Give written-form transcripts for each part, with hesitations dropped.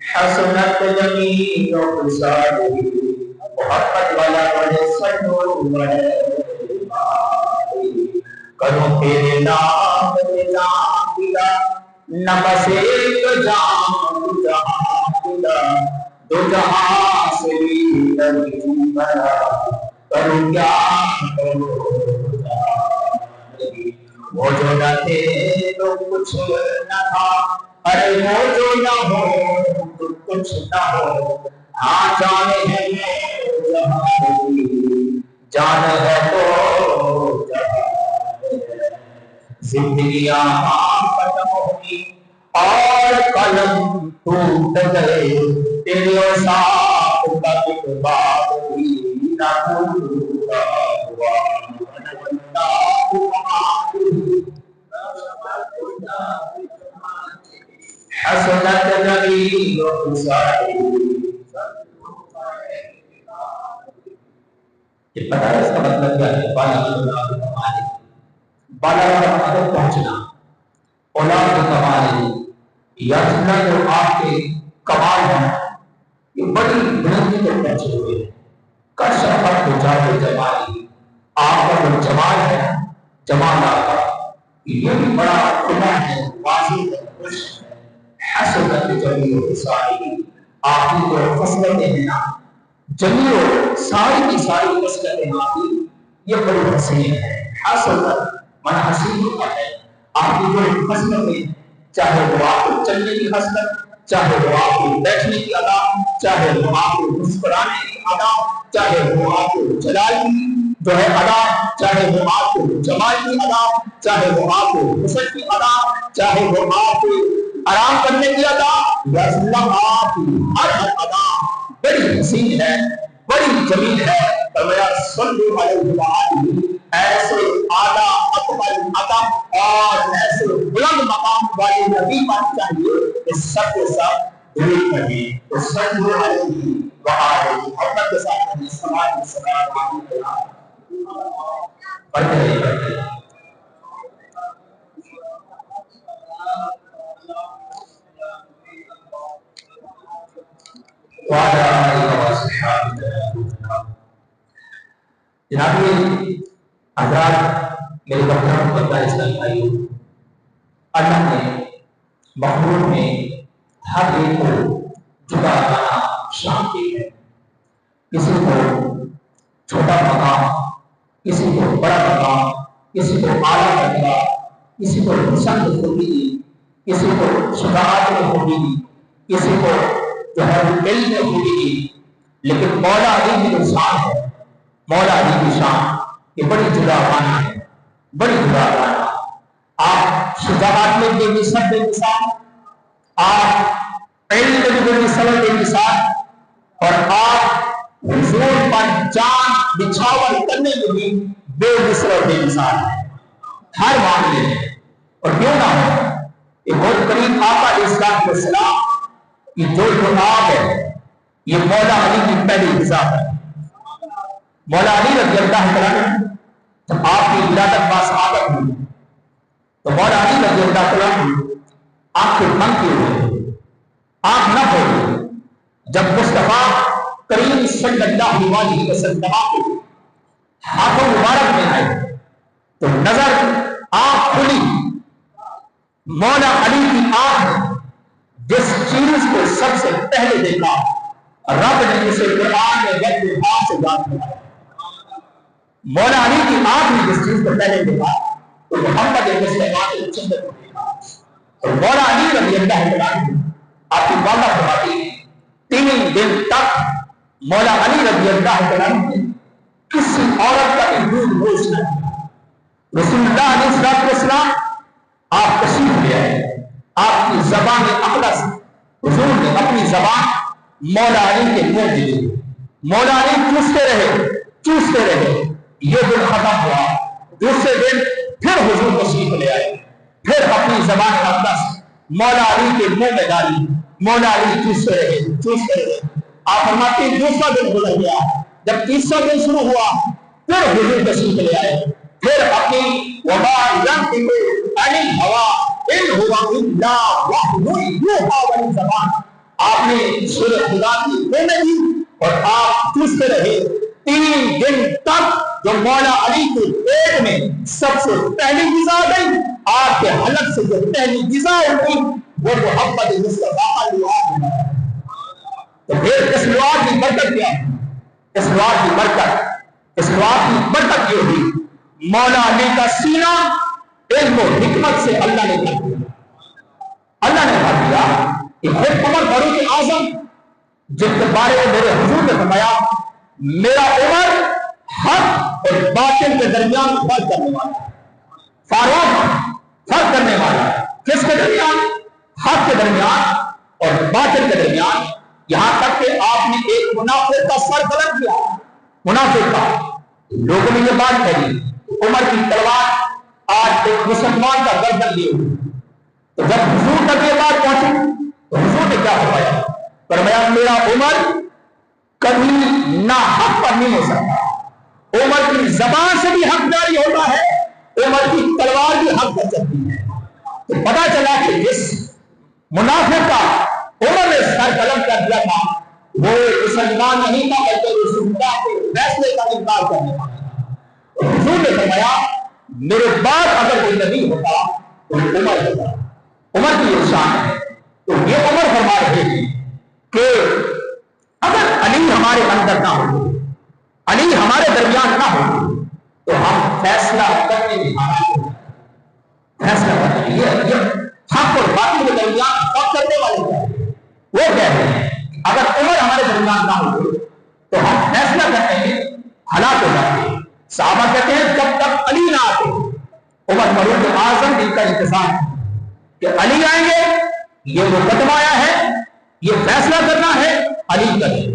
حسنت جمیع خصالہ محمد والا بڑے سنو کرو تیرے نام نظام دلا نہ بس ایک جام دو جہاں دلا دو جہاں سے بھی ترجم بنا کرو کیا کرو وہ جو نہ تھے تو کچھ نہ تھا ارے وہ جو نہ ہو تو کچھ نہ ہو ہاں جانے ہیں جان ہے تو زندگیاں ختم ہوگی اور قلم ٹوٹ گئے تیرے ساتھ کا کتاب بھی نہ پورا ہوا حسنت جمیع خصالہ یہ پتہ ہے اس کا مطلب کیا ہے؟ بالا تک پہنچنا اولاد کے کمال یا جتنا جو آپ کے کمال ہیں یہ بڑی بلندی تک پہنچے ہوئے ہیں کشفت کو جاتے جمالی آپ کا جو جمال ہے جمال آپ کا یہ بھی بڑا خدا ہے واضح ہے خوش ہے حسنت جمیع خصالہ آپ کی جو خصلتیں ہیں نا جمیع ساری کی ساری خصلتیں آپ کی یہ بڑی حسین ہے حسنت من حسین کا ہے آپ کی جو خصلتیں چاہے وہ آپ کو چلنے کی خصلت چاہے وہ آپ کو بیٹھنے کی ادا چاہے وہ آپ کو مسکرانے کی ادا چاہے وہ آپ کو جلال کی جو ہے ادا چاہے وہ آپ کو جمال کی ادا چاہے وہ آپ کو حسن کی ادا چاہے وہ آپ کو آرام کرنے کی ادا یا اللہ آپ کی ہر ادا بڑی حسین ہے بڑی جمیل ہے فرمایا صلی علیہ وآلہ ایسے اعلیٰ اکمل عطا اور ایسے بلند مقام والے نبی بن چاہیے کہ سب کے ساتھ دلیل کریں تو صلی علیہ وآلہ محمد کے ساتھ سلام پڑھتے رہیے جناب حضرات میرے محترم بندہ اسلامی بھائیوں اللہ نے مخلوق میں ہر ایک کو جدا جانا شان دی ہے کسی کو چھوٹا مقام کسی کو بڑا مقام کسی کو اعلیٰ درجہ کسی کو حسن میں خوبی دی کسی کو شجاعت میں خوبی دی کسی کو جو ہے وہ علم میں خوبی دی لیکن مولا علی کی جو شان ہے مولا علی کی شان یہ بڑی جدا مانا ہے بڑی جدا مانا آپ شجاعت میں بے مثال بے مثال آپ علم میں بے مثال بے مثال اور آپ حضور پر جان بچھاور کرنے میں بھی بے مثال بے مثال ہے ہر معاملے میں اور کیوں نہ ہو یہ بہت قریب آقا علیہ السلام کی جو آپ ہے یہ مولا علی کی پہلی غذا ہے مولا علی رضی اللہ عنہ جب آپ کی ولادت باسعادت ہوئی تو مولا علی رضی اللہ عنہ آپ کے من کی ہوئے آپ نہ ہوئے جب مصطفیٰ کریم صلی اللہ علیہ وسلم کے ہاتھوں مبارک میں آئے تو نظر آنکھ کھلی مولا علی کی آنکھ جس چیز کو سب سے پہلے دیکھا رب نے اسے قرآن میں وقت ہاتھ سے یاد کیا مولا علی کی آنکھ نے جس چیز کو پہلے دیکھا تو محمد مصطفیٰ کے چہرے کو دیکھا اور مولا علی رضی اللہ عنہ آپ کی والدہ فرماتی ہے 3 دن تک مولا علی رضی اللہ عنہ نے کسی عورت کا دودھ نوش نہ کیا رسول اللہ علیہ السلام آپ تشریف لے آئے آپ کی زبان اخلص حضور نے اپنی زبان مولا علی کے منہ دی مولا علی چوستے رہے یہ دن ختم ہوا دوسرے دن پھر حضور تشریف لے آئے پھر اپنی زبان اخلص مولا علی کے منہ میں ڈالی مولا علی چوستے رہے آپ فرماتے ہیں دوسرا دن گزر گیا جب تیسرا دن شروع ہوا پھر حضور تشریف لے آئے پھر اپنی وما ينطق عن الهوى ان هو الا وحی یوحی زبان. آپ نے سورہ خدا کی نعمت دی اور آپ چوستے رہے 3 دن تک. جو مولا علی کے پیٹ میں سب سے پہلی غذا گئی آپ کے حلق سے جو پہلی غذا ہوئی وہ محمد مصطفیٰ اللہ. تو پھر اس دعا کی برکت کیا؟ اس دعا کی برکت یہ ہوئی مولا علی کا سینہ علم و حکمت سے اللہ نے بھر دیا. اللہ نے بھر دیا کہ خود عمر فاروق اعظم جن کے بارے میں میرے حضور نے فرمایا میرا عمر حق اور باطل کے درمیان فرق کرنے والا ہے. فاروق فرق کرنے والا ہے کس کے درمیان؟ حق کے درمیان اور باطل کے درمیان. یہاں تک کہ آپ نے ایک منافق کا سر قلم کیا. منافق کا لوگوں نے یہ بات کہی عمر کی تلوار آج ایک مسلمان کا گردن لیے ہوئی. تو جب حضور تک یہ بات پہنچی تو حضور نے کیا فرمایا؟ فرمایا میرا عمر کبھی نہ حق پر نہیں ہو سکتا. عمر کی زبان سے بھی حق جاری ہوتا ہے عمر کی تلوار بھی حق پر چلتی ہے. تو پتا چلا کہ جس منافق کا عمر نے سر قلم کر دیا تھا وہ مسلمان نہیں تھا بلکہ رسول اللہ کے فیصلے کا انکار کرنے والا تھا. حضور نے فرمایا میرے بعد اگر کوئی نبی ہوتا تو عمر ہوتا. عمر کی یہ شان ہے. تو یہ عمر فرما رہے ہیں کہ اگر علی ہمارے اندر نہ ہو علی ہمارے درمیان نہ ہو تو ہم فیصلہ کرنے میں فیصلہ کرنے یہ حق اور باطل کے درمیان فرق کرنے والے وہ کہتے ہیں اگر عمر ہمارے درمیان نہ ہو تو ہم فیصلہ کرنے میں ہلاک ہو جاتے ہیں. صحابہ کہتے ہیں جب تک علی نہ آتے عمر فاروق اعظم دن کا انتظام کہ علی آئیں گے یہ مقدمہ آیا ہے یہ فیصلہ کرنا ہے علی کریں.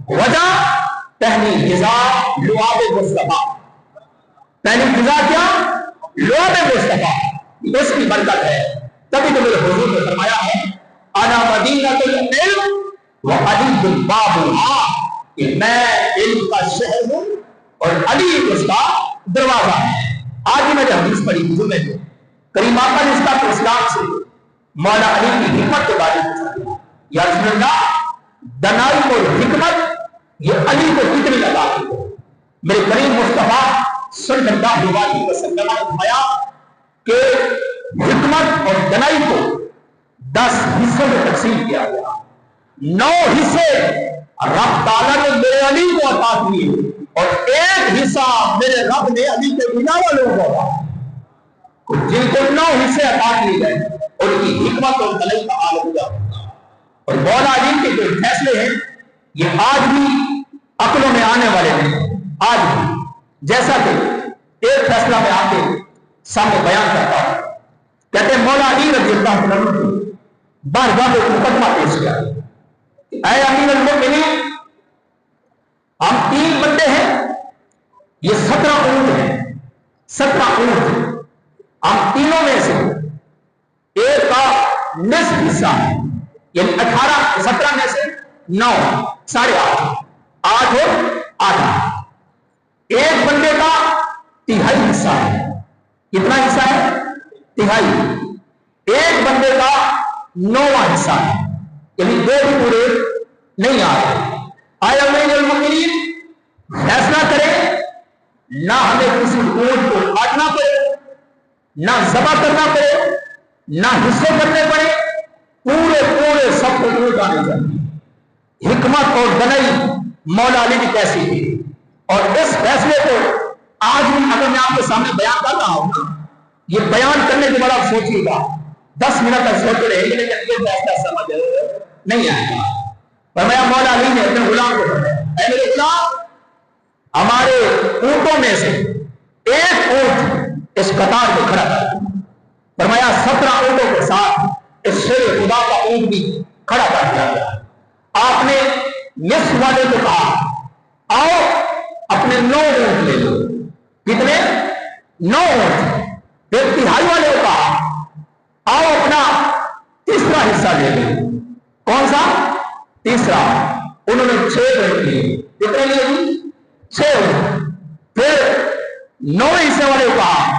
وجہ پہلی غذا لعاب مصطفیٰ. پہلی غذا کیا؟ لعاب مصطفیٰ. اس کی برکت ہے. تبھی تو میرے حضور نے فرمایا ہے انا مدینۃ العلم وعلی بابها کہ میں علم کا شہر ہوں اور علی اس کا دروازہ ہے. آج ہی میں نے حدیث پڑھی جمعے میں کریم آقا نے اس اسلام سے مولا علی کی حکمت کے بارے میں پوچھا یا رسول اللہ دنائی اور حکمت یہ علی کو کتنی عطا کی ہے؟ میرے کریم مصطفیٰ صلی اللہ علیہ وسلم نے فرمایا کہ حکمت اور دنائی کو 10 حصوں میں تقسیم کیا گیا. 9 حصے رب تعالیٰ نے میرے علی کو عطا کیے اور 1 حصہ میرے رب نے علی کے بنا والوں کو عطا کیا. جن کو 9 حصے عطا کیے گئے ان کی حکمت اور دنائی کا عالم ہوا. اور مولا علی کے جو فیصلے ہیں یہ آج بھی عقلوں میں آنے والے ہیں. آج بھی جیسا کہ ایک فیصلہ میں آپ کے سامنے بیان کرتا ہوں. کہتے ہیں مولا علی رضی اللہ عنہ کو بارگاہ میں مقدمہ پیش کیا اے امیر المؤمنین ہم 3 بندے ہیں یہ 17 اونٹ ہیں 17 اونٹ ہم تینوں میں سے ایک کا نصف حصہ ہے یعنی 18 17 میں سے 9 8.5 8 اور 8 ایک بندے کا 1/3 حصہ ہے. کتنا حصہ ہے؟ 1/3. ایک بندے کا 9واں حصہ ہے یعنی 2 بھی پورے نہیں آ رہے. آئے امیر المؤمنین فیصلہ کریں نہ ہمیں کسی اونٹ کو کاٹنا پڑے نہ ذبح کرنا پڑے نہ حصے کرنے پڑے پورے سب کو اونٹ آنے چاہیے. حکمت اور دنائی مولا علی کی کیسی تھی اور اس فیصلے کو آج بھی اگر میں آپ کے سامنے بیان کر رہا ہوں یہ بیان کرنے کے بعد آپ سوچیے گا 10 منٹ تک سوچتے رہے گے لیکن یہ فیصلہ سمجھ نہیں آئے گا. فرمایا مولا علی نے اپنے غلام کو فرمایا اے میرے غلام ہمارے اونٹوں میں سے ایک اونٹ اس قطار کو کھڑا کر. فرمایا 17 اونٹوں کے ساتھ اس شیر خدا کا اونٹ بھی کھڑا کر دیا گیا. آپ نے نصف والے کو کہا آؤ اپنے 9 اونٹ لے لو. کتنے؟ 9 اونٹ. پھر 1/3 والے کو کہا آؤ اپنا تیسرا حصہ لے لو. کون سا؟ تیسرا. انہوں نے 6 اونٹ لیے. کتنے لیے؟ 6 اونٹ. پھر 9 حصے والے کو کہا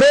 2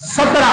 17।